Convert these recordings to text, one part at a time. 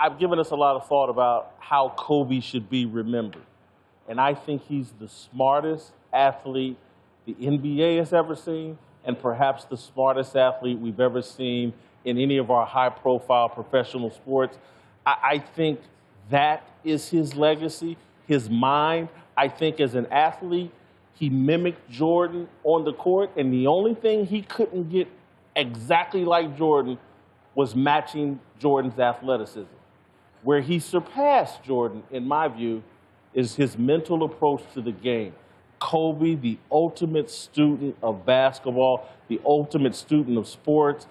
I've given us a lot of thought about how Kobe should be remembered. And I think he's the smartest athlete the NBA has ever seen, and perhaps the smartest athlete we've ever seen in any of our high-profile professional sports. I think that is his legacy, his mind. I think as an athlete, he mimicked Jordan on the court, and the only thing he couldn't get exactly like Jordan was matching Jordan's athleticism. Where he surpassed Jordan, in my view, is his mental approach to the game. Kobe, the ultimate student of basketball, the ultimate student of sports.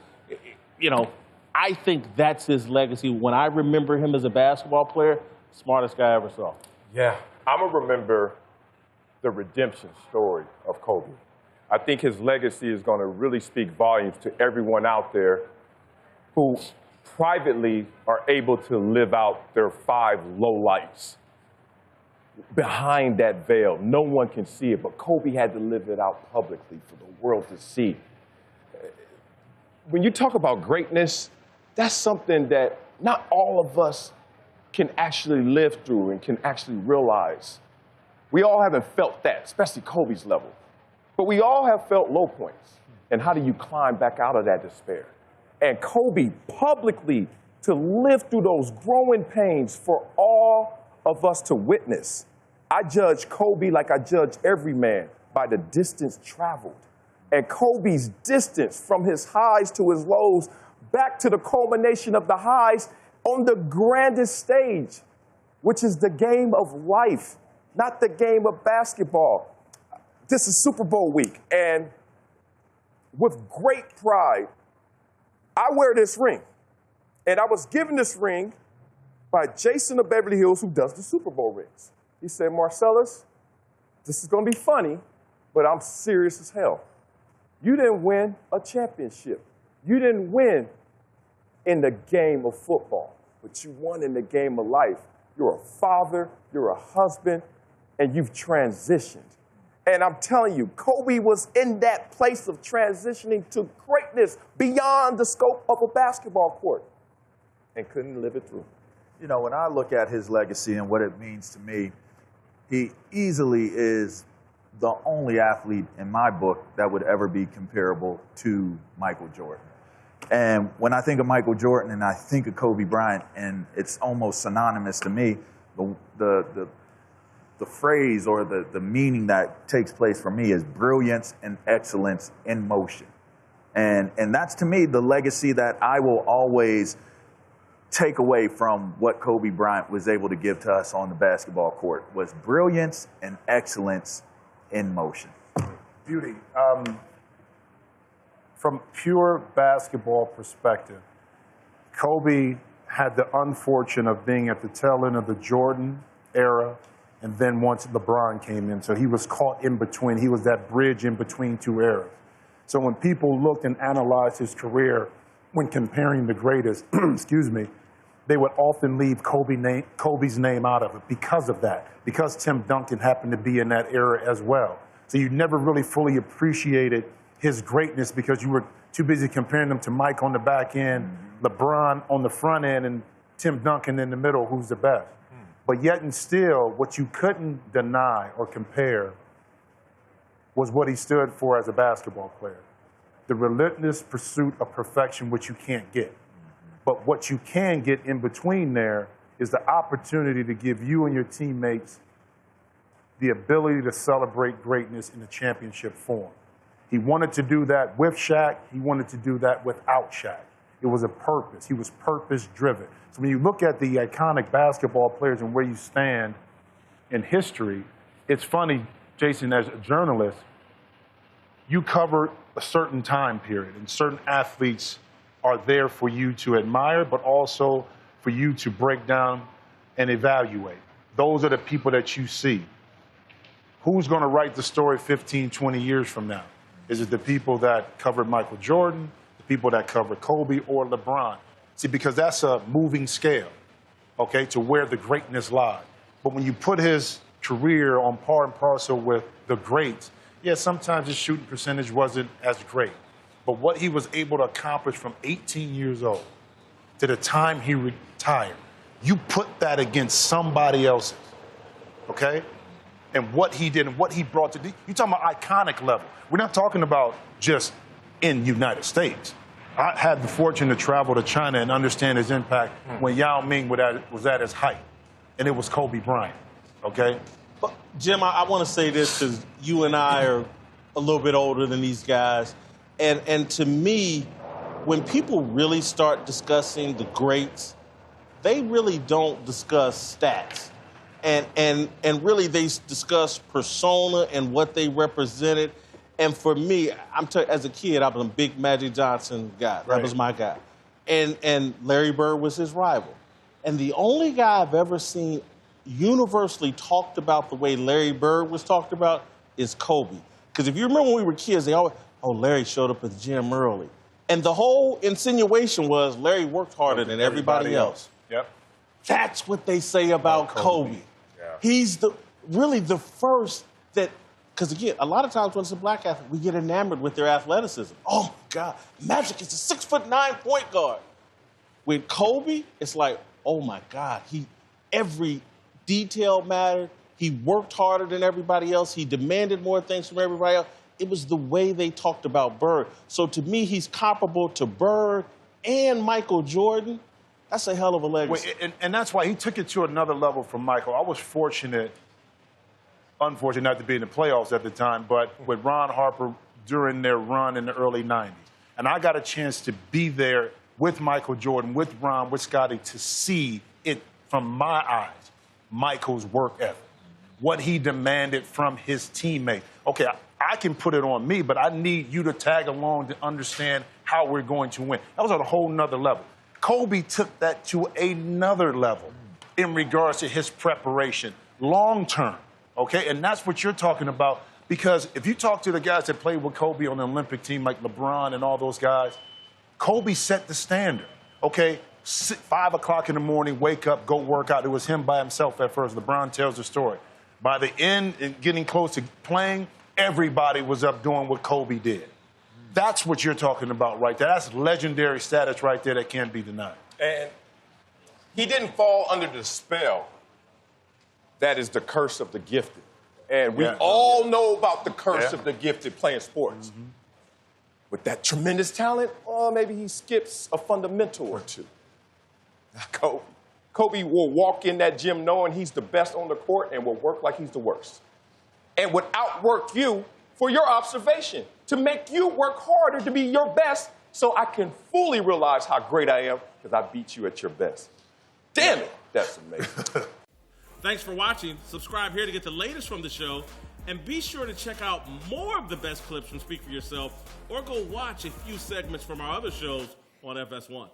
You know, I think that's his legacy. When I remember him as a basketball player, smartest guy I ever saw. Yeah, I'm going to remember the redemption story of Kobe. I think his legacy is going to really speak volumes to everyone out there who privately are able to live out their 5 lowlights. Behind that veil, no one can see it, but Kobe had to live it out publicly for the world to see. When you talk about greatness, that's something that not all of us can actually live through and can actually realize. We all haven't felt that, especially Kobe's level. But we all have felt low points. And how do you climb back out of that despair? And Kobe publicly to live through those growing pains for all of us to witness. I judge Kobe like I judge every man by the distance traveled. And Kobe's distance from his highs to his lows back to the culmination of the highs on the grandest stage, which is the game of life, not the game of basketball. This is Super Bowl week, and with great pride, I wear this ring. And I was given this ring by Jason of Beverly Hills, who does the Super Bowl rings. He said, Marcellus, this is going to be funny, but I'm serious as hell. You didn't win a championship. You didn't win in the game of football, but you won in the game of life. You're a father, you're a husband, and you've transitioned. And I'm telling you, Kobe was in that place of transitioning to greatness beyond the scope of a basketball court and couldn't live it through. You know, when I look at his legacy and what it means to me, he easily is the only athlete in my book that would ever be comparable to Michael Jordan. And when I think of Michael Jordan and I think of Kobe Bryant, and it's almost synonymous to me, the phrase or the meaning that takes place for me is brilliance and excellence in motion. And that's, to me, the legacy that I will always take away from what Kobe Bryant was able to give to us on the basketball court was brilliance and excellence in motion. Beauty. From pure basketball perspective, Kobe had the unfortune of being at the tail end of the Jordan era, and then once LeBron came in, so he was caught in between. He was that bridge in between 2 eras. So when people looked and analyzed his career, when comparing the greatest, excuse me, they would often leave Kobe's name out of it because of that, because Tim Duncan happened to be in that era as well. So you never really fully appreciated his greatness because you were too busy comparing him to Mike on the back end, LeBron on the front end, and Tim Duncan in the middle, who's the best. But yet and still, what you couldn't deny or compare was what he stood for as a basketball player. The relentless pursuit of perfection, which you can't get. But what you can get in between there is the opportunity to give you and your teammates the ability to celebrate greatness in a championship form. He wanted to do that with Shaq. He wanted to do that without Shaq. It was a purpose. He was purpose-driven. So when you look at the iconic basketball players and where you stand in history, it's funny, Jason, as a journalist, you cover a certain time period, and certain athletes are there for you to admire, but also for you to break down and evaluate. Those are the people that you see. Who's going to write the story 15, 20 years from now? Is it the people that covered Michael Jordan, the people that covered Kobe, or LeBron? See, because that's a moving scale, okay, to where the greatness lies. But when you put his career on par and parcel with the greats, yeah, sometimes his shooting percentage wasn't as great. But what he was able to accomplish from 18 years old to the time he retired, you put that against somebody else's, okay? And what he did and what he brought to the, you're talking about iconic level. We're not talking about just in United States. I had the fortune to travel to China and understand his impact when Yao Ming was at his height, and it was Kobe Bryant, okay? But Jim, I want to say this because you and I are a little bit older than these guys. And to me, when people really start discussing the greats, they really don't discuss stats. And really they discuss persona and what they represented. And for me, as a kid, I was a big Magic Johnson guy. Right. That was my guy. And Larry Bird was his rival. And the only guy I've ever seen universally talked about the way Larry Bird was talked about is Kobe. Because if you remember when we were kids, they always, oh, Larry showed up at the gym early. And the whole insinuation was Larry worked harder than everybody else. Yep. That's what they say about Kobe. Yeah. He's really the first that, because again, a lot of times when it's a black athlete, we get enamored with their athleticism. Oh my God, Magic is a 6'9" point guard. With Kobe, it's like, oh my God, every detail mattered. He worked harder than everybody else. He demanded more things from everybody else. It was the way they talked about Bird. So to me, he's comparable to Bird and Michael Jordan. That's a hell of a legacy. And that's why he took it to another level from Michael. I was unfortunate not to be in the playoffs at the time, but with Ron Harper during their run in the early 90s. And I got a chance to be there with Michael Jordan, with Ron, with Scotty, to see it from my eyes, Michael's work ethic, what he demanded from his teammates. Okay, I can put it on me, but I need you to tag along to understand how we're going to win. That was at a whole nother level. Kobe took that to another level in regards to his preparation, long term, okay? And that's what you're talking about, because if you talk to the guys that played with Kobe on the Olympic team, like LeBron and all those guys, Kobe set the standard, okay? 5 o'clock in the morning, wake up, go work out. It was him by himself at first. LeBron tells the story. By the end, and getting close to playing, everybody was up doing what Kobe did. That's what you're talking about right there. That's legendary status right there that can't be denied. And he didn't fall under the spell that is the curse of the gifted. And we all know about the curse of the gifted playing sports. Mm-hmm. With that tremendous talent, maybe he skips a fundamental or two. Kobe will walk in that gym knowing he's the best on the court and will work like he's the worst. And would outwork you for your observation, to make you work harder to be your best so I can fully realize how great I am because I beat you at your best. Damn it, that's amazing. Thanks for watching. Subscribe here to get the latest from the show. And be sure to check out more of the best clips from Speak For Yourself or go watch a few segments from our other shows on FS1.